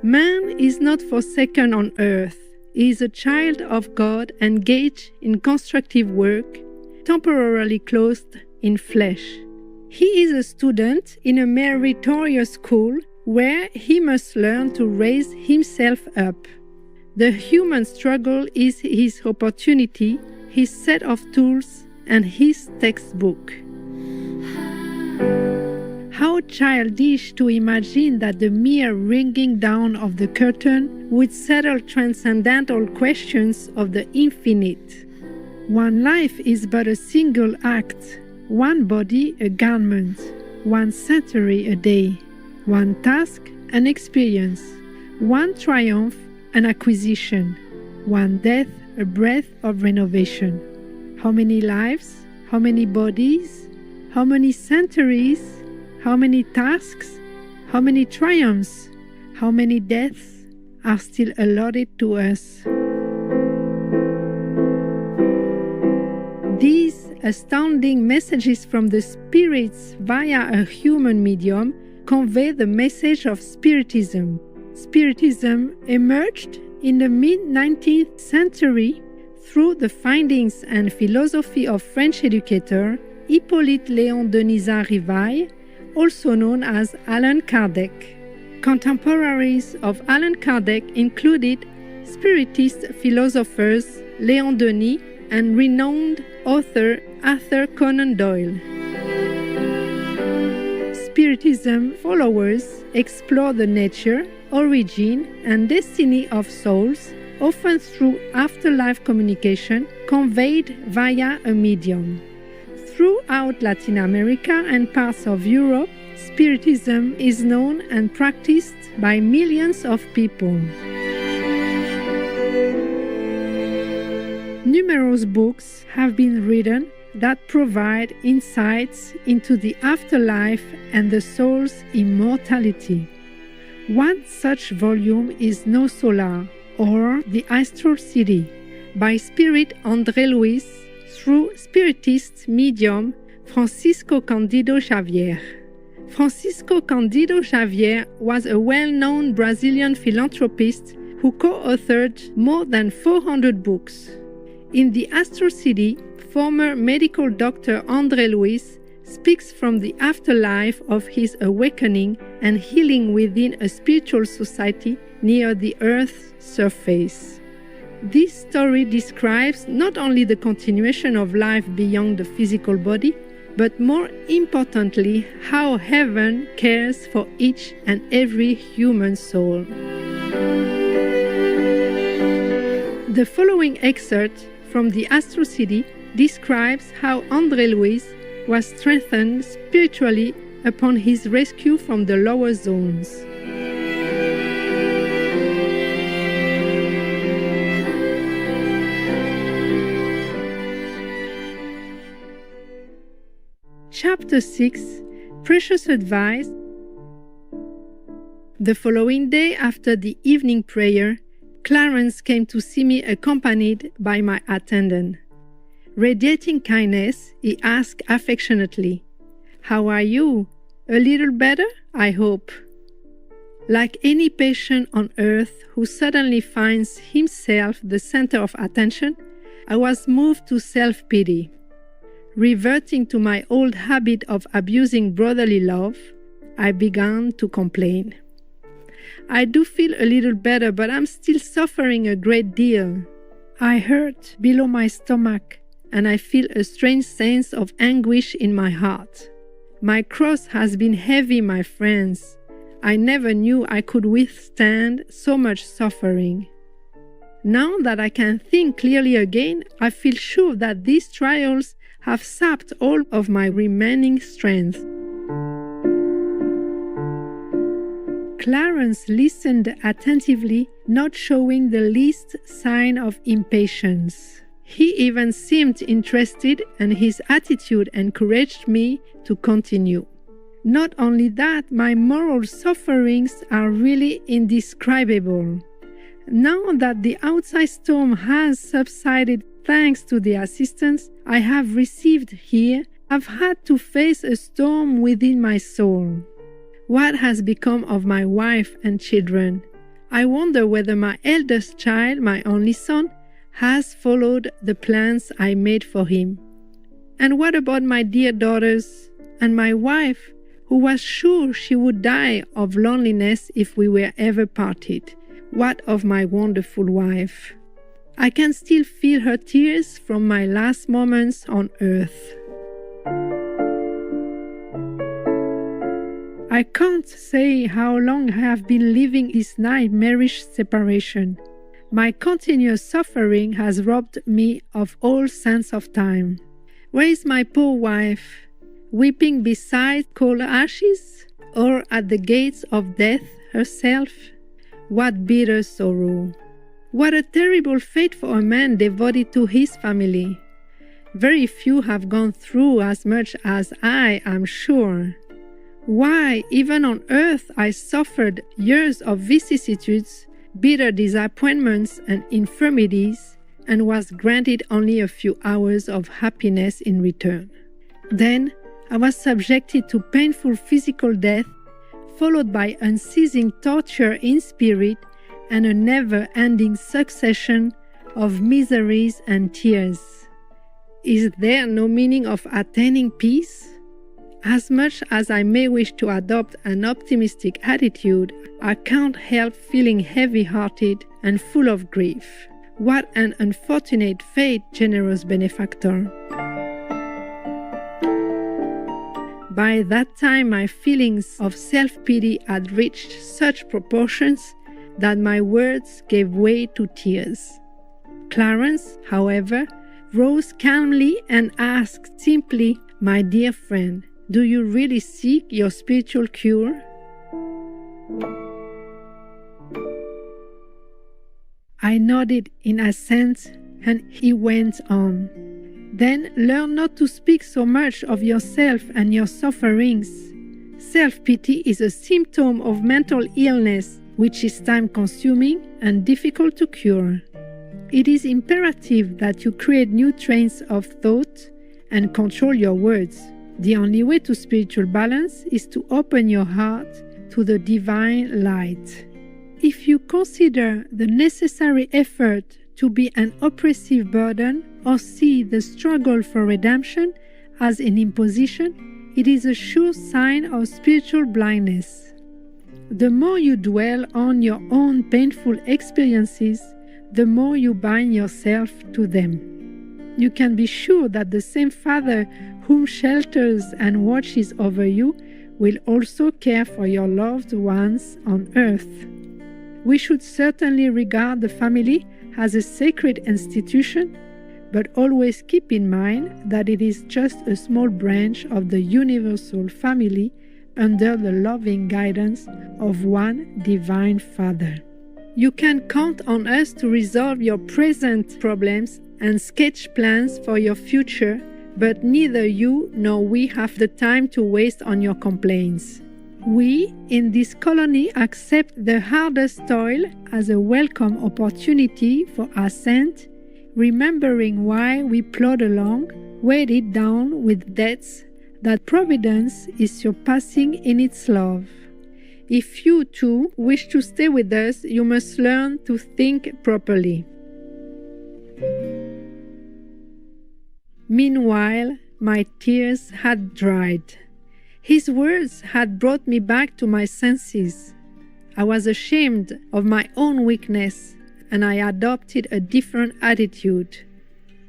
Man is not forsaken on earth. He is a child of God engaged in constructive work, temporarily clothed in flesh. He is a student in a meritorious school where he must learn to raise himself up. The human struggle is his opportunity, his set of tools, and his textbook. How childish to imagine that the mere ringing down of the curtain would settle transcendental questions of the infinite. One life is but a single act, one body a garment, one century a day, one task an experience, one triumph an acquisition, one death a breath of renovation. How many lives, how many bodies, how many centuries, how many tasks, how many triumphs, how many deaths are still allotted to us? These astounding messages from the spirits via a human medium convey the message of Spiritism. Spiritism emerged in the mid-19th century through the findings and philosophy of French educator Hippolyte Léon Denisard Rivail, also known as Allan Kardec. Contemporaries of Allan Kardec included Spiritist philosophers Léon Denis and renowned author Arthur Conan Doyle. Spiritism followers explore the nature, origin, and destiny of souls, often through afterlife communication conveyed via a medium. Throughout Latin America and parts of Europe, Spiritism is known and practiced by millions of people. Numerous books have been written that provide insights into the afterlife and the soul's immortality. One such volume is No Solar, or The Astral City, by Spirit André Luis through Spiritist medium Francisco Cândido Xavier. Francisco Cândido Xavier was a well-known Brazilian philanthropist who co-authored more than 400 books. In The Astral City, former medical doctor André Luis speaks from the afterlife of his awakening and healing within a spiritual society near the Earth's surface. This story describes not only the continuation of life beyond the physical body, but more importantly, how heaven cares for each and every human soul. The following excerpt from The Astral City describes how André Luis was strengthened spiritually upon his rescue from the lower zones. Chapter 6 Precious Advice. The following day after the evening prayer, Clarence came to see me accompanied by my attendant. Radiating kindness, he asked affectionately, "How are you? A little better, I hope?" Like any patient on earth who suddenly finds himself the center of attention, I was moved to self-pity. Reverting to my old habit of abusing brotherly love, I began to complain. "I do feel a little better, but I'm still suffering a great deal. I hurt below my stomach, and I feel a strange sense of anguish in my heart. My cross has been heavy, my friends. I never knew I could withstand so much suffering. Now that I can think clearly again, I feel sure that these trials have sapped all of my remaining strength." Clarence listened attentively, not showing the least sign of impatience. He even seemed interested, and his attitude encouraged me to continue. "Not only that, my moral sufferings are really indescribable. Now that the outside storm has subsided thanks to the assistance I have received here, I've had to face a storm within my soul. What has become of my wife and children? I wonder whether my eldest child, my only son, has followed the plans I made for him. And what about my dear daughters and my wife, who was sure she would die of loneliness if we were ever parted? What of my wonderful wife? I can still feel her tears from my last moments on earth. I can't say how long I have been living this nightmarish separation. My continuous suffering has robbed me of all sense of time. Where is my poor wife, weeping beside cold ashes, or at the gates of death herself? What bitter sorrow! What a terrible fate for a man devoted to his family. Very few have gone through as much as I am sure. Why, even on earth, I suffered years of vicissitudes, bitter disappointments and infirmities, and was granted only a few hours of happiness in return. Then I was subjected to painful physical death, followed by unceasing torture in spirit and a never-ending succession of miseries and tears. Is there no meaning of attaining peace? As much as I may wish to adopt an optimistic attitude, I can't help feeling heavy-hearted and full of grief. What an unfortunate fate, generous benefactor! By that time, my feelings of self-pity had reached such proportions that my words gave way to tears. Clarence, however, rose calmly and asked simply, "My dear friend, do you really seek your spiritual cure?" I nodded in assent, and he went on. "Then learn not to speak so much of yourself and your sufferings. Self-pity is a symptom of mental illness, which is time-consuming and difficult to cure. It is imperative that you create new trains of thought and control your words. The only way to spiritual balance is to open your heart to the divine light. If you consider the necessary effort to be an oppressive burden or see the struggle for redemption as an imposition, it is a sure sign of spiritual blindness. The more you dwell on your own painful experiences, the more you bind yourself to them. You can be sure that the same Father whom shelters and watches over you will also care for your loved ones on earth. We should certainly regard the family as a sacred institution, but always keep in mind that it is just a small branch of the universal family under the loving guidance of one divine Father. You can count on us to resolve your present problems and sketch plans for your future, but neither you nor we have the time to waste on your complaints. We, in this colony, accept the hardest toil as a welcome opportunity for ascent, remembering why we plod along, weighted down with debts, that Providence is surpassing in its love. If you, too, wish to stay with us, you must learn to think properly." Meanwhile, my tears had dried. His words had brought me back to my senses. I was ashamed of my own weakness, and I adopted a different attitude.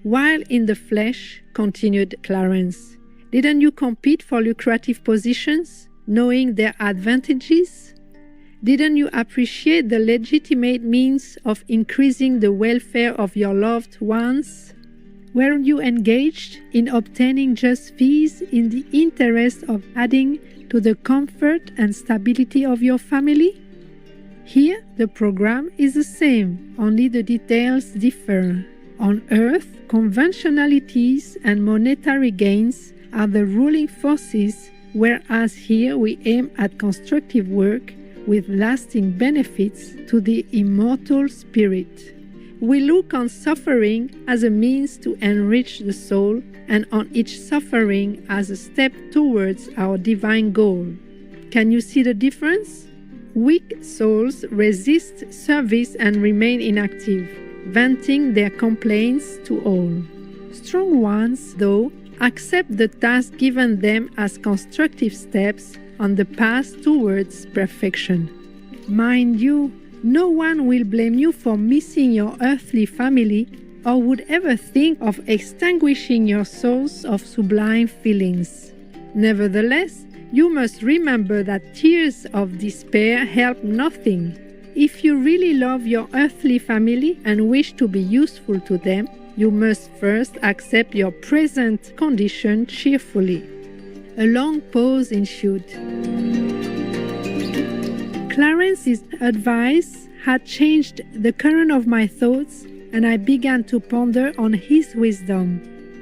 "While in the flesh," continued Clarence, "didn't you compete for lucrative positions, knowing their advantages? Didn't you appreciate the legitimate means of increasing the welfare of your loved ones? Weren't you engaged in obtaining just fees in the interest of adding to the comfort and stability of your family? Here, the program is the same, only the details differ. On earth, conventionalities and monetary gains are the ruling forces, whereas here we aim at constructive work with lasting benefits to the immortal spirit. We look on suffering as a means to enrich the soul, and on each suffering as a step towards our divine goal. Can you see the difference? Weak souls resist service and remain inactive, venting their complaints to all. Strong ones, though, accept the task given them as constructive steps on the path towards perfection. Mind you, no one will blame you for missing your earthly family or would ever think of extinguishing your source of sublime feelings. Nevertheless, you must remember that tears of despair help nothing. If you really love your earthly family and wish to be useful to them, you must first accept your present condition cheerfully. A long pause ensued. Clarence's advice had changed the current of my thoughts, and I began to ponder on his wisdom.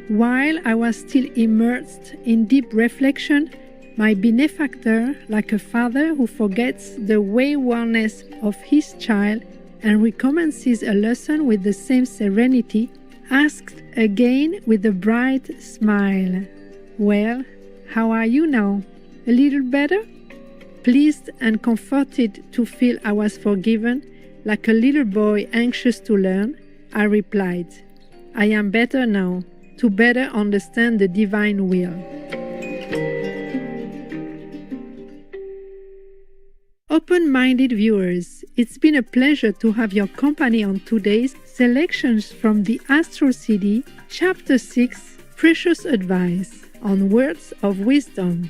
While I was still immersed in deep reflection, my benefactor, like a father who forgets the waywardness of his child and recommences a lesson with the same serenity, asked again with a bright smile, "Well, how are you now? A little better?" Pleased and comforted to feel I was forgiven, like a little boy anxious to learn, I replied, "I am better now, to better understand the divine will." Open-minded viewers, it's been a pleasure to have your company on today's selections from the Astral CD, Chapter 6, Precious Advice on Words of Wisdom.